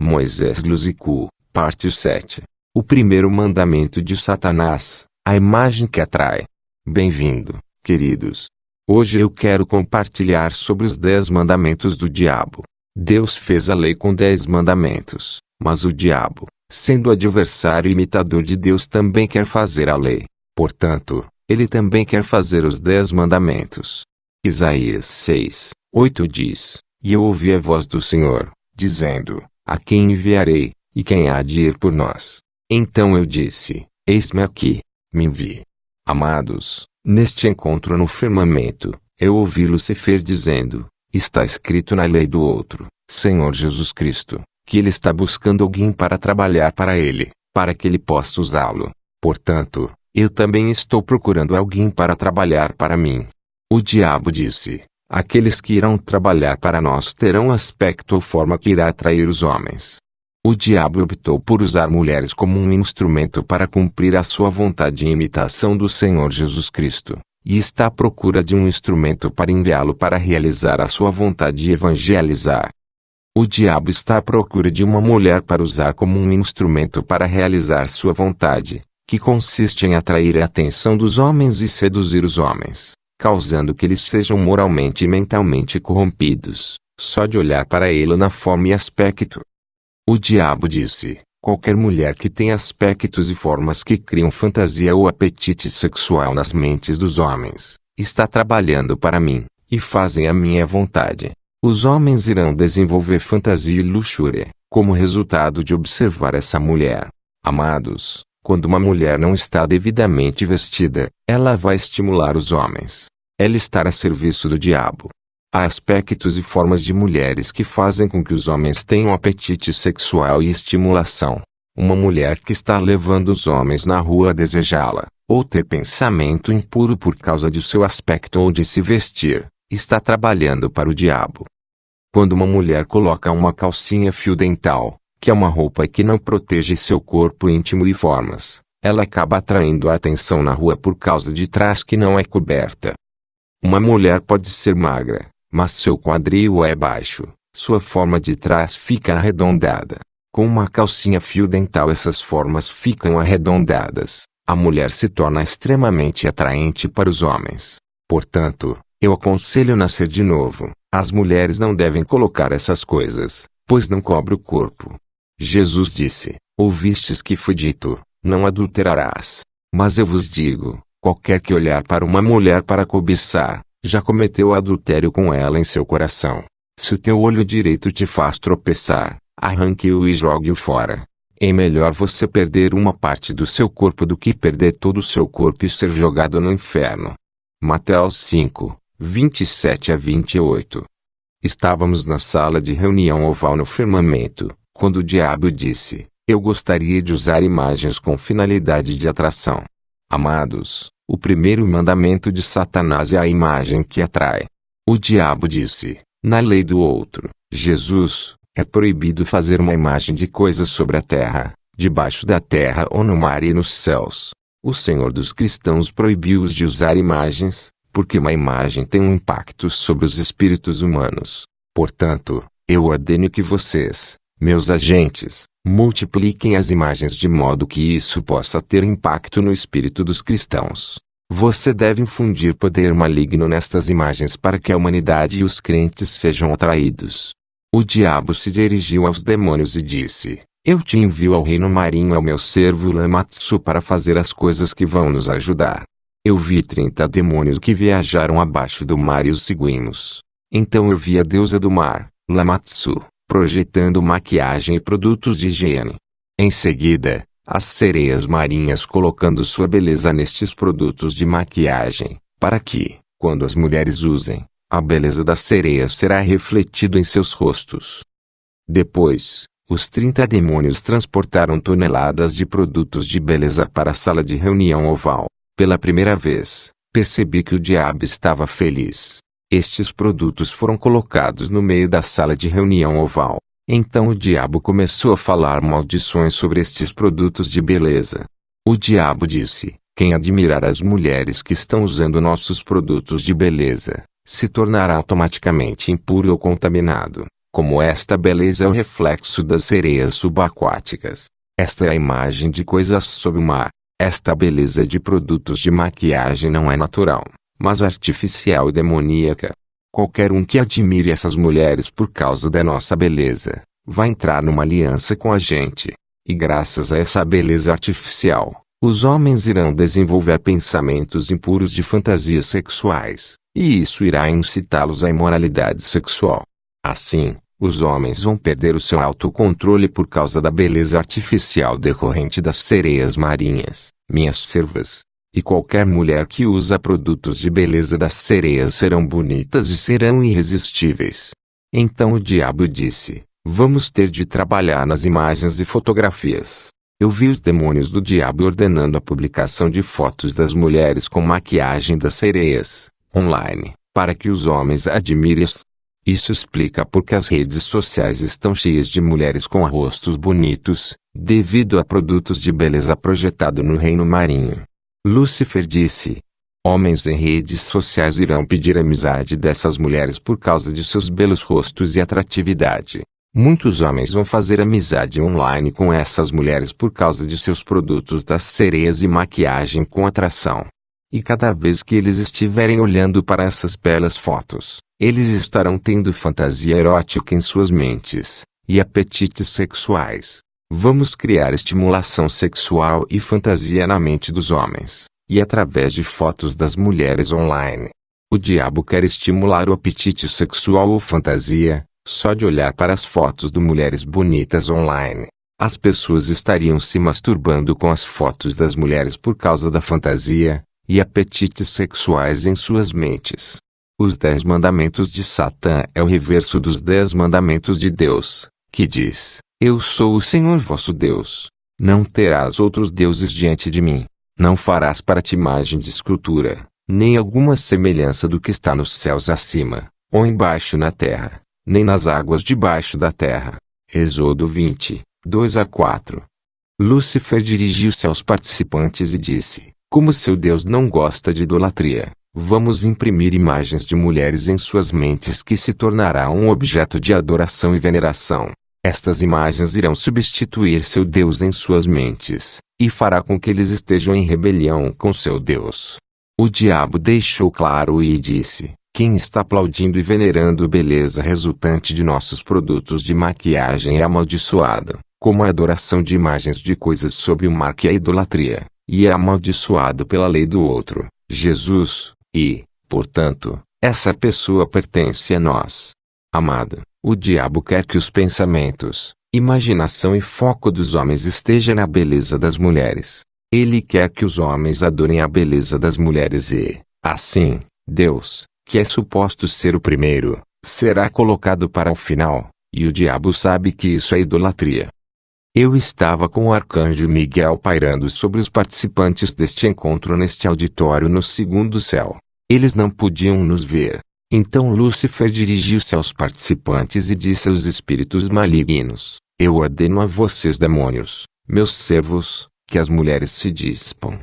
Moisés Luzicu, parte 7. O primeiro mandamento de Satanás, a imagem que atrai. Bem-vindo, queridos. Hoje eu quero compartilhar sobre os 10 mandamentos do diabo. Deus fez a lei com 10 mandamentos, mas o diabo, sendo adversário e imitador de Deus, também quer fazer a lei. Portanto, ele também quer fazer os 10 mandamentos. Isaías 6, 8 diz: E eu ouvi a voz do Senhor, dizendo: A quem enviarei, e quem há de ir por nós? Então eu disse: Eis-me aqui, me envie. Amados, neste encontro no firmamento, eu ouvi Lucifer dizendo: Está escrito na lei do outro, Senhor Jesus Cristo, que ele está buscando alguém para trabalhar para ele, para que ele possa usá-lo. Portanto, eu também estou procurando alguém para trabalhar para mim. O diabo disse: Aqueles que irão trabalhar para nós terão aspecto ou forma que irá atrair os homens. O diabo optou por usar mulheres como um instrumento para cumprir a sua vontade em imitação do Senhor Jesus Cristo, e está à procura de um instrumento para enviá-lo para realizar a sua vontade e evangelizar. O diabo está à procura de uma mulher para usar como um instrumento para realizar sua vontade, que consiste em atrair a atenção dos homens e seduzir os homens, causando que eles sejam moralmente e mentalmente corrompidos, só de olhar para ele na forma e aspecto. O diabo disse: Qualquer mulher que tenha aspectos e formas que criam fantasia ou apetite sexual nas mentes dos homens, está trabalhando para mim, e fazem a minha vontade. Os homens irão desenvolver fantasia e luxúria, como resultado de observar essa mulher. Amados, quando uma mulher não está devidamente vestida, ela vai estimular os homens. Ela está a serviço do diabo. Há aspectos e formas de mulheres que fazem com que os homens tenham apetite sexual e estimulação. Uma mulher que está levando os homens na rua a desejá-la, ou ter pensamento impuro por causa de seu aspecto ou de se vestir, está trabalhando para o diabo. Quando uma mulher coloca uma calcinha fio dental, que é uma roupa que não protege seu corpo íntimo e formas, ela acaba atraindo a atenção na rua por causa de trás que não é coberta. Uma mulher pode ser magra, mas seu quadril é baixo, sua forma de trás fica arredondada. Com uma calcinha fio dental essas formas ficam arredondadas. A mulher se torna extremamente atraente para os homens. Portanto, eu aconselho nascer de novo. As mulheres não devem colocar essas coisas, pois não cobre o corpo. Jesus disse: Ouvistes que foi dito, não adulterarás. Mas eu vos digo, qualquer que olhar para uma mulher para cobiçar, já cometeu adultério com ela em seu coração. Se o teu olho direito te faz tropeçar, arranque-o e jogue-o fora. É melhor você perder uma parte do seu corpo do que perder todo o seu corpo e ser jogado no inferno. Mateus 5, 27 a 28. Estávamos na sala de reunião oval no firmamento, quando o diabo disse: Eu gostaria de usar imagens com finalidade de atração. Amados, o primeiro mandamento de Satanás é a imagem que atrai. O diabo disse: Na lei do outro, Jesus, é proibido fazer uma imagem de coisas sobre a terra, debaixo da terra ou no mar e nos céus. O Senhor dos cristãos proibiu-os de usar imagens, porque uma imagem tem um impacto sobre os espíritos humanos. Portanto, eu ordeno que vocês, meus agentes, multipliquem as imagens de modo que isso possa ter impacto no espírito dos cristãos. Você deve infundir poder maligno nestas imagens para que a humanidade e os crentes sejam atraídos. O diabo se dirigiu aos demônios e disse: Eu te envio ao reino marinho ao meu servo Lamatsu para fazer as coisas que vão nos ajudar. Eu vi 30 demônios que viajaram abaixo do mar e os seguimos. Então eu vi a deusa do mar, Lamatsu, projetando maquiagem e produtos de higiene. Em seguida, as sereias marinhas colocando sua beleza nestes produtos de maquiagem, para que, quando as mulheres usem, a beleza das sereias será refletido em seus rostos. Depois, os 30 demônios transportaram toneladas de produtos de beleza para a sala de reunião oval. Pela primeira vez, percebi que o diabo estava feliz. Estes produtos foram colocados no meio da sala de reunião oval. Então o diabo começou a falar maldições sobre estes produtos de beleza. O diabo disse: Quem admirar as mulheres que estão usando nossos produtos de beleza, se tornará automaticamente impuro ou contaminado. Como esta beleza é o reflexo das sereias subaquáticas, esta é a imagem de coisas sob o mar. Esta beleza de produtos de maquiagem não é natural, mas artificial e demoníaca. Qualquer um que admire essas mulheres por causa da nossa beleza, vai entrar numa aliança com a gente. E graças a essa beleza artificial, os homens irão desenvolver pensamentos impuros de fantasias sexuais, e isso irá incitá-los à imoralidade sexual. Assim, os homens vão perder o seu autocontrole por causa da beleza artificial decorrente das sereias marinhas, minhas servas. E qualquer mulher que usa produtos de beleza das sereias serão bonitas e serão irresistíveis. Então o diabo disse: vamos ter de trabalhar nas imagens e fotografias. Eu vi os demônios do diabo ordenando a publicação de fotos das mulheres com maquiagem das sereias, online, para que os homens admirem-as. Isso explica porque as redes sociais estão cheias de mulheres com rostos bonitos, devido a produtos de beleza projetados no reino marinho. Lúcifer disse: homens em redes sociais irão pedir amizade dessas mulheres por causa de seus belos rostos e atratividade. Muitos homens vão fazer amizade online com essas mulheres por causa de seus produtos das sereias e maquiagem com atração. E cada vez que eles estiverem olhando para essas belas fotos, eles estarão tendo fantasia erótica em suas mentes, e apetites sexuais. Vamos criar estimulação sexual e fantasia na mente dos homens, e através de fotos das mulheres online. O diabo quer estimular o apetite sexual ou fantasia, só de olhar para as fotos de mulheres bonitas online. As pessoas estariam se masturbando com as fotos das mulheres por causa da fantasia e apetites sexuais em suas mentes. Os 10 mandamentos de Satã é o reverso dos 10 mandamentos de Deus, que diz: eu sou o Senhor vosso Deus. Não terás outros deuses diante de mim. Não farás para ti imagem de escultura, nem alguma semelhança do que está nos céus acima, ou embaixo na terra, nem nas águas debaixo da terra. Êxodo 20, 2-4. Lúcifer dirigiu-se aos participantes e disse: como seu Deus não gosta de idolatria, vamos imprimir imagens de mulheres em suas mentes que se tornará um objeto de adoração e veneração. Estas imagens irão substituir seu Deus em suas mentes, e fará com que eles estejam em rebelião com seu Deus. O diabo deixou claro e disse: quem está aplaudindo e venerando beleza resultante de nossos produtos de maquiagem é amaldiçoado, como a adoração de imagens de coisas sob o mar que é idolatria, e é amaldiçoado pela lei do outro, Jesus, e, portanto, essa pessoa pertence a nós. Amado, o diabo quer que os pensamentos, imaginação e foco dos homens esteja na beleza das mulheres. Ele quer que os homens adorem a beleza das mulheres e, assim, Deus, que é suposto ser o primeiro, será colocado para o final, e o diabo sabe que isso é idolatria. Eu estava com o arcanjo Miguel pairando sobre os participantes deste encontro neste auditório no segundo céu. Eles não podiam nos ver. Então Lúcifer dirigiu-se aos participantes e disse aos espíritos malignos: eu ordeno a vocês demônios, meus servos, que as mulheres se dispam.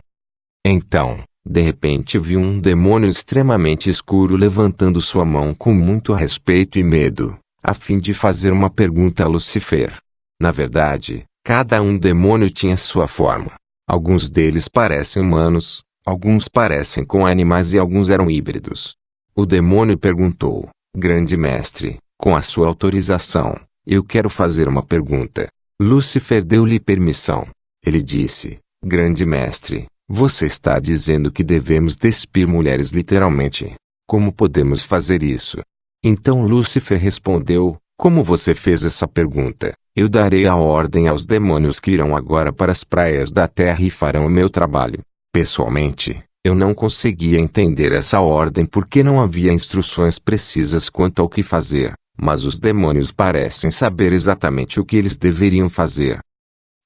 Então, de repente vi um demônio extremamente escuro levantando sua mão com muito respeito e medo, a fim de fazer uma pergunta a Lúcifer. Na verdade, cada demônio tinha sua forma. Alguns deles parecem humanos, alguns parecem com animais e alguns eram híbridos. O demônio perguntou: grande mestre, com a sua autorização, eu quero fazer uma pergunta. Lúcifer deu-lhe permissão. Ele disse: grande mestre, você está dizendo que devemos despir mulheres literalmente. Como podemos fazer isso? Então Lúcifer respondeu: como você fez essa pergunta, eu darei a ordem aos demônios que irão agora para as praias da terra e farão o meu trabalho. Pessoalmente, eu não conseguia entender essa ordem porque não havia instruções precisas quanto ao que fazer, mas os demônios parecem saber exatamente o que eles deveriam fazer.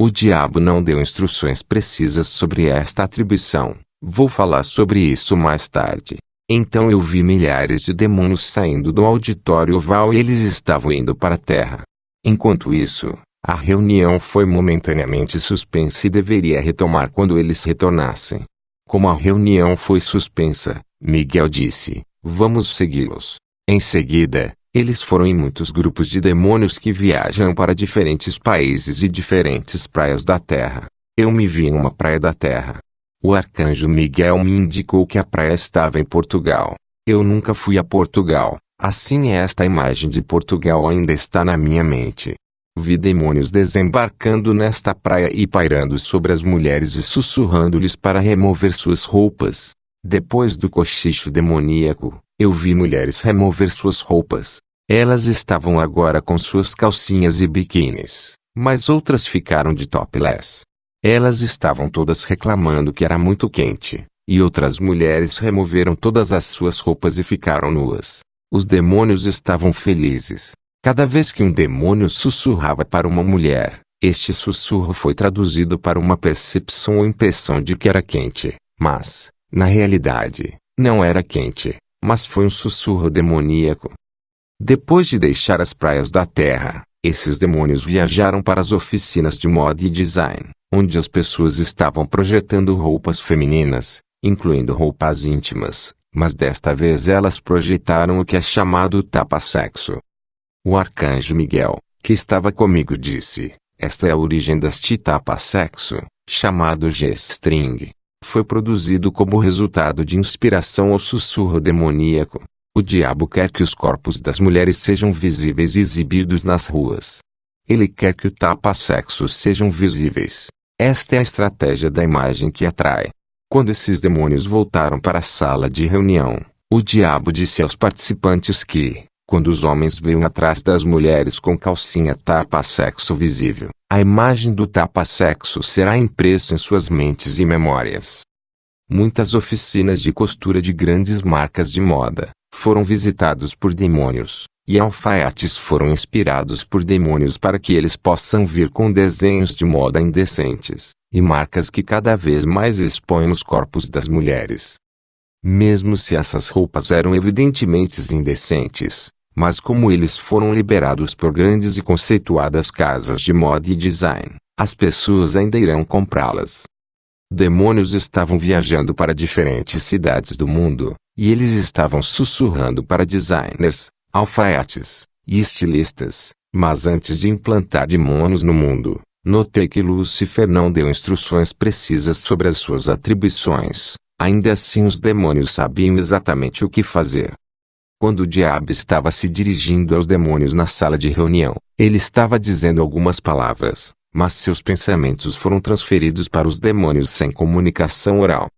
O diabo não deu instruções precisas sobre esta atribuição. Vou falar sobre isso mais tarde. Então eu vi milhares de demônios saindo do auditório oval e eles estavam indo para a terra. Enquanto isso, a reunião foi momentaneamente suspensa e deveria retomar quando eles retornassem. Como a reunião foi suspensa, Miguel disse: vamos segui-los. Em seguida, Eles foram em muitos grupos de demônios que viajam para diferentes países e diferentes praias da Terra. Eu me vi em uma praia da Terra. O arcanjo Miguel me indicou que a praia estava em Portugal. Eu nunca fui a Portugal, assim esta imagem de Portugal ainda está na minha mente. Vi demônios desembarcando nesta praia e pairando sobre as mulheres e sussurrando-lhes para remover suas roupas. Depois do cochicho demoníaco, eu vi mulheres remover suas roupas. Elas estavam agora com suas calcinhas e biquínis, mas outras ficaram de topless. Elas estavam todas reclamando que era muito quente, e outras mulheres removeram todas as suas roupas e ficaram nuas. Os demônios estavam felizes. Cada vez que um demônio sussurrava para uma mulher, este sussurro foi traduzido para uma percepção ou impressão de que era quente, mas, na realidade, não era quente, mas foi um sussurro demoníaco. Depois de deixar as praias da Terra, esses demônios viajaram para as oficinas de moda e design, onde as pessoas estavam projetando roupas femininas, incluindo roupas íntimas, mas desta vez elas projetaram o que é chamado tapa-sexo. O arcanjo Miguel, que estava comigo, disse: esta é a origem deste tapa-sexo, chamado G-string. Foi produzido como resultado de inspiração ao sussurro demoníaco. O diabo quer que os corpos das mulheres sejam visíveis e exibidos nas ruas. Ele quer que o tapa-sexo sejam visíveis. Esta é a estratégia da imagem que atrai. Quando esses demônios voltaram para a sala de reunião, o diabo disse aos participantes que, quando os homens veem atrás das mulheres com calcinha tapa-sexo visível, a imagem do tapa-sexo será impressa em suas mentes e memórias. Muitas oficinas de costura de grandes marcas de moda foram visitados por demônios, e alfaiates foram inspirados por demônios para que eles possam vir com desenhos de moda indecentes, e marcas que cada vez mais expõem os corpos das mulheres. Mesmo se essas roupas eram evidentemente indecentes, mas como eles foram liberados por grandes e conceituadas casas de moda e design, as pessoas ainda irão comprá-las. Demônios estavam viajando para diferentes cidades do mundo, e eles estavam sussurrando para designers, alfaiates e estilistas, mas antes de implantar demônios no mundo, notei que Lúcifer não deu instruções precisas sobre as suas atribuições. Ainda assim os demônios sabiam exatamente o que fazer. Quando o diabo estava se dirigindo aos demônios na sala de reunião, ele estava dizendo algumas palavras, mas seus pensamentos foram transferidos para os demônios sem comunicação oral.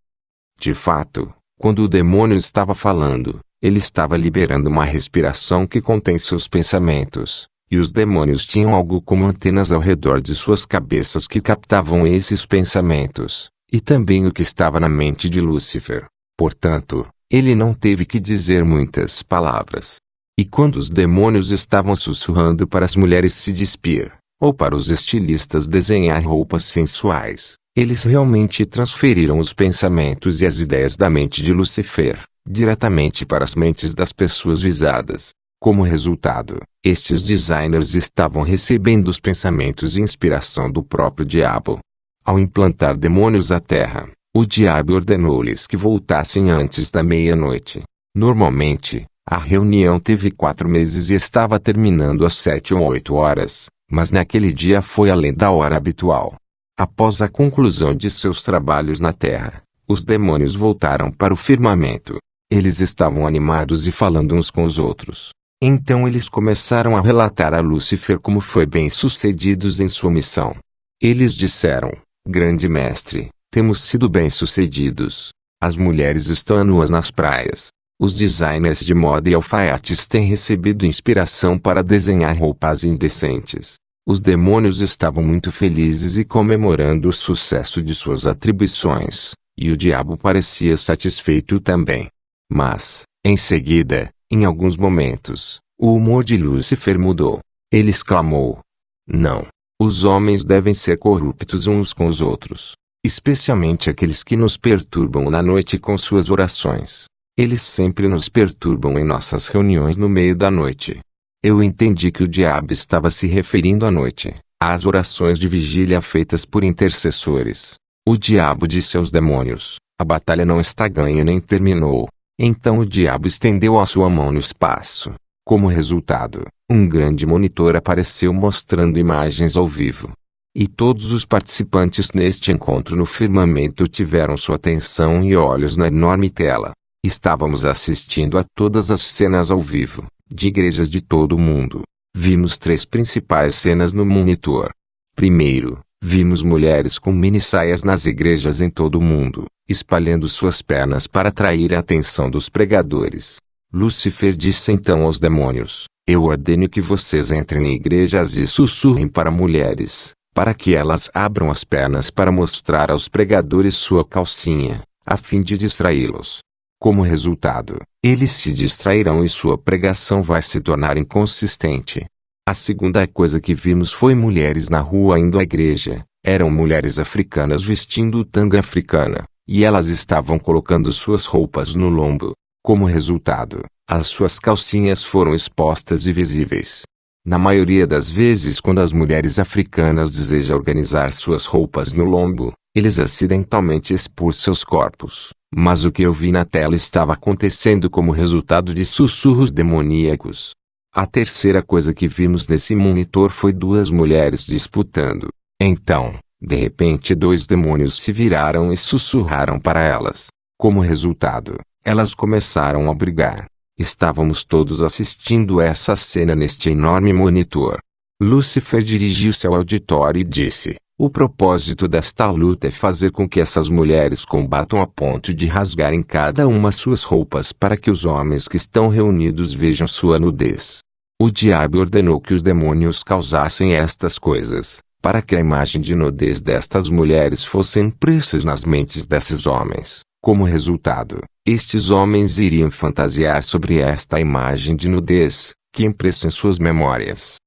De fato, quando o demônio estava falando, ele estava liberando uma respiração que contém seus pensamentos, e os demônios tinham algo como antenas ao redor de suas cabeças que captavam esses pensamentos, e também o que estava na mente de Lúcifer. Portanto, ele não teve que dizer muitas palavras. E quando os demônios estavam sussurrando para as mulheres se despir, ou para os estilistas desenhar roupas sensuais, eles realmente transferiram os pensamentos e as ideias da mente de Lúcifer, diretamente para as mentes das pessoas visadas. Como resultado, estes designers estavam recebendo os pensamentos e inspiração do próprio diabo. Ao implantar demônios à Terra, o diabo ordenou-lhes que voltassem antes da meia-noite. Normalmente, a reunião teve 4 meses e estava terminando às 7 ou 8 horas, mas naquele dia foi além da hora habitual. Após a conclusão de seus trabalhos na Terra, os demônios voltaram para o firmamento. Eles estavam animados e falando uns com os outros. Então eles começaram a relatar a Lúcifer como foi bem-sucedidos em sua missão. Eles disseram: Grande mestre, temos sido bem-sucedidos. As mulheres estão nuas nas praias. Os designers de moda e alfaiates têm recebido inspiração para desenhar roupas indecentes. Os demônios estavam muito felizes e comemorando o sucesso de suas atribuições, e o diabo parecia satisfeito também. Mas, em seguida, em alguns momentos, o humor de Lúcifer mudou. Ele exclamou: Não. Os homens devem ser corruptos uns com os outros, especialmente aqueles que nos perturbam na noite com suas orações. Eles sempre nos perturbam em nossas reuniões no meio da noite. Eu entendi que o diabo estava se referindo à noite, às orações de vigília feitas por intercessores. O diabo disse aos demônios: a batalha não está ganha nem terminou. Então o diabo estendeu a sua mão no espaço. Como resultado, um grande monitor apareceu mostrando imagens ao vivo. E todos os participantes neste encontro no firmamento tiveram sua atenção e olhos na enorme tela. Estávamos assistindo a todas as cenas ao vivo, de igrejas de todo o mundo. Vimos 3 principais cenas no monitor. Primeiro, vimos mulheres com mini-saias nas igrejas em todo o mundo, espalhando suas pernas para atrair a atenção dos pregadores. Lúcifer disse então aos demônios: eu ordeno que vocês entrem em igrejas e sussurrem para mulheres, para que elas abram as pernas para mostrar aos pregadores sua calcinha, a fim de distraí-los. Como resultado, eles se distrairão e sua pregação vai se tornar inconsistente. A segunda coisa que vimos foi mulheres na rua indo à igreja. Eram mulheres africanas vestindo tanga africana, e elas estavam colocando suas roupas no lombo. Como resultado, as suas calcinhas foram expostas e visíveis. Na maioria das vezes, quando as mulheres africanas desejam organizar suas roupas no lombo, eles acidentalmente expõem seus corpos. Mas o que eu vi na tela estava acontecendo como resultado de sussurros demoníacos. A terceira coisa que vimos nesse monitor foi 2 mulheres disputando. Então, de repente 2 demônios se viraram e sussurraram para elas. Como resultado, elas começaram a brigar. Estávamos todos assistindo essa cena neste enorme monitor. Lúcifer dirigiu-se ao auditório e disse: o propósito desta luta é fazer com que essas mulheres combatam a ponto de rasgarem cada uma suas roupas para que os homens que estão reunidos vejam sua nudez. O diabo ordenou que os demônios causassem estas coisas, para que a imagem de nudez destas mulheres fosse impressa nas mentes desses homens. Como resultado, estes homens iriam fantasiar sobre esta imagem de nudez, que impressa em suas memórias.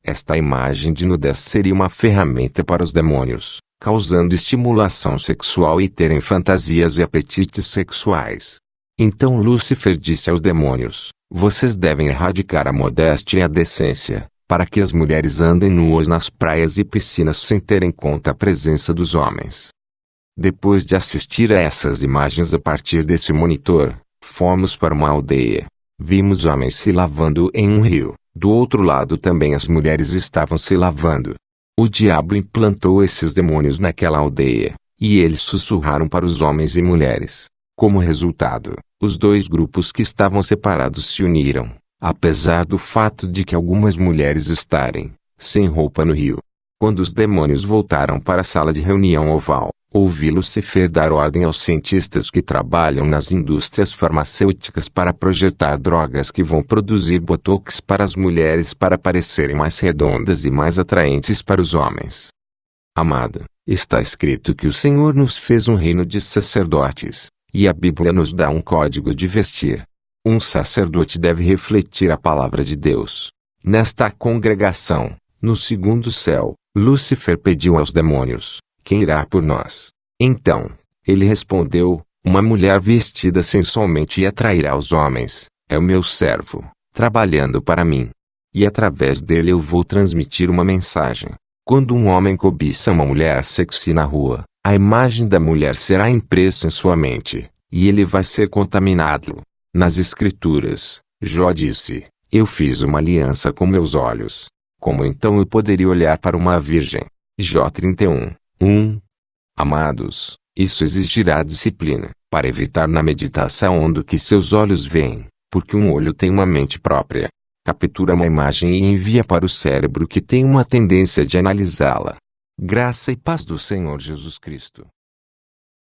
Esta imagem de nudez seria uma ferramenta para os demônios, causando estimulação sexual e terem fantasias e apetites sexuais. Então Lúcifer disse aos demônios: vocês devem erradicar a modéstia e a decência, para que as mulheres andem nuas nas praias e piscinas sem ter em conta a presença dos homens. Depois de assistir a essas imagens a partir desse monitor, fomos para uma aldeia. Vimos homens se lavando em um rio. Do outro lado também as mulheres estavam se lavando. O diabo implantou esses demônios naquela aldeia, e eles sussurraram para os homens e mulheres. Como resultado, os 2 grupos que estavam separados se uniram, apesar do fato de que algumas mulheres estarem sem roupa no rio. Quando os demônios voltaram para a sala de reunião oval, ouvi Lúcifer dar ordem aos cientistas que trabalham nas indústrias farmacêuticas para projetar drogas que vão produzir botox para as mulheres para parecerem mais redondas e mais atraentes para os homens. Amado, está escrito que o Senhor nos fez um reino de sacerdotes, e a Bíblia nos dá um código de vestir. Um sacerdote deve refletir a palavra de Deus. Nesta congregação, no 2º céu, Lúcifer pediu aos demônios: quem irá por nós? Então, ele respondeu: uma mulher vestida sensualmente e atrairá os homens. É o meu servo, trabalhando para mim. E através dele eu vou transmitir uma mensagem. Quando um homem cobiça uma mulher sexy na rua, a imagem da mulher será impressa em sua mente, e ele vai ser contaminado. Nas Escrituras, Jó disse: eu fiz uma aliança com meus olhos. Como então eu poderia olhar para uma virgem? Jó 31:1. Amados, isso exigirá disciplina, para evitar na meditação do que seus olhos veem, porque um olho tem uma mente própria. Captura uma imagem e envia para o cérebro que tem uma tendência de analisá-la. Graça e paz do Senhor Jesus Cristo.